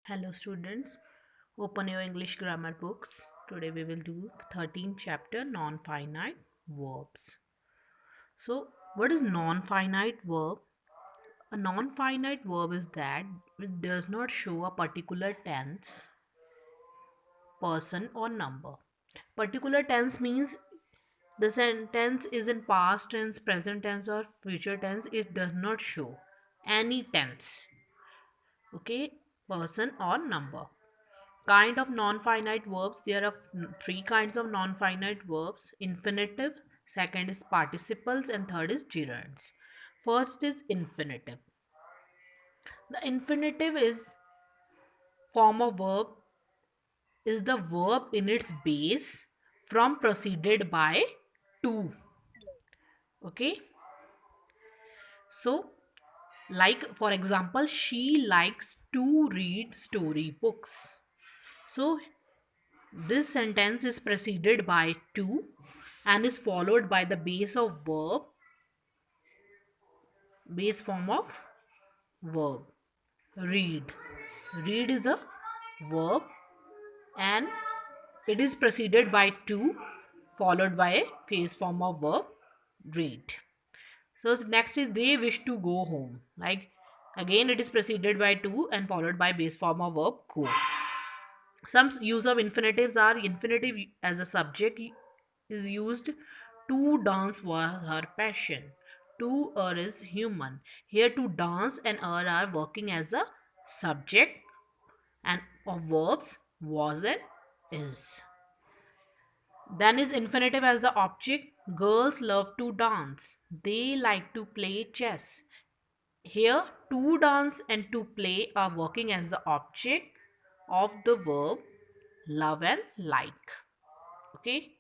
Hello students, open your English grammar books. Today we will do 13th chapter non-finite verbs. So what is non-finite verb? A non-finite verb is that it does not show a particular tense, person or number. Particular tense means the sentence is in past tense, present tense or future tense. It does not show any tense. Okay, person or number. Kind of non-finite verbs, there are three kinds of non-finite verbs: infinitive, second is participles, and third is gerunds. First is infinitive. The infinitive is form of verb, is the verb in its base from preceded by to. Okay, so like for example, she likes to read storybooks. So this sentence is preceded by to and is followed by the base form of verb. Read. Read is a verb and it is preceded by to followed by a base form of verb read. So next is they wish to go home. Like again it is preceded by to and followed by base form of verb go. Some use of infinitives are: infinitive as a subject is used. To dance was her passion. To er is human. Here to dance and er are working as a subject and of verbs was and is. Then is infinitive as the object. Girls love to dance. They like to play chess. Here to dance and to play are working as the object of the verb love and like. Okay.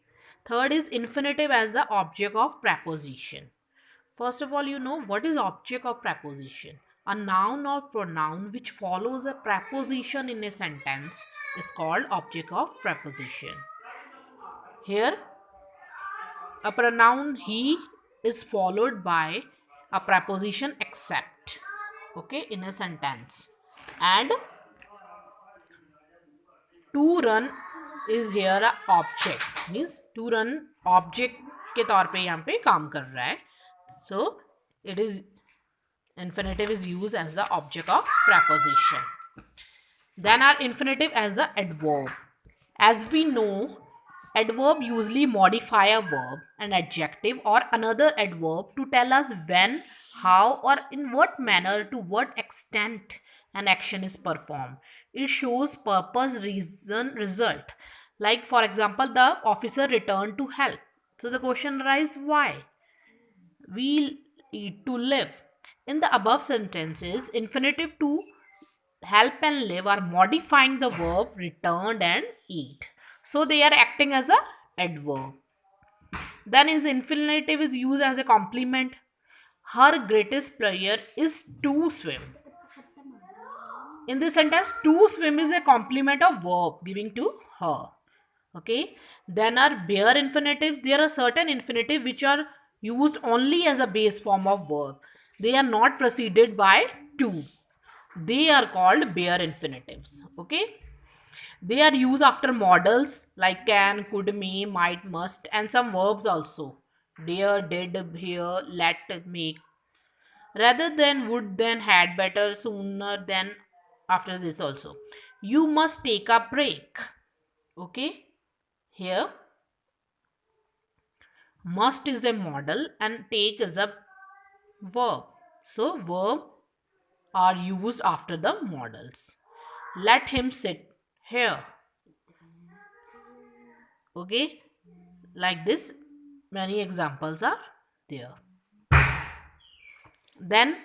Third is infinitive as the object of preposition. First of all, you know what is object of preposition. A noun or pronoun which follows a preposition in a sentence is called object of preposition. Here, a pronoun he is followed by a preposition except, okay, in a sentence. And to run is here a object, means to run object के तौर पे यहाँ पे काम कर रहा है. So it is infinitive is used as the object of preposition. Then our infinitive as the adverb. As we know, adverb usually modify a verb, an adjective or another adverb to tell us when, how or in what manner, to what extent an action is performed. It shows purpose, reason, result. Like for example, the officer returned to help. So the question arises, why? We eat to live. In the above sentences, infinitive to help and live are modifying the verb returned and eat. So they are acting as a adverb. Then is infinitive is used as a complement. Her greatest pleasure is to swim. In this sentence, to swim is a complement of verb giving to her. Okay. Then are bare infinitives. There are certain infinitive which are used only as a base form of verb. They are not preceded by to. They are called bare infinitives. Okay. They are used after modals like can, could, may, might, must, and some verbs also. Dare, did, here, let, make. Rather than, would, then, had, better, sooner, than, after this also. You must take a break. Okay. Here, must is a modal and take is a verb. So, verb are used after the modals. Let him sit here. Okay. Like this, many examples are there. Then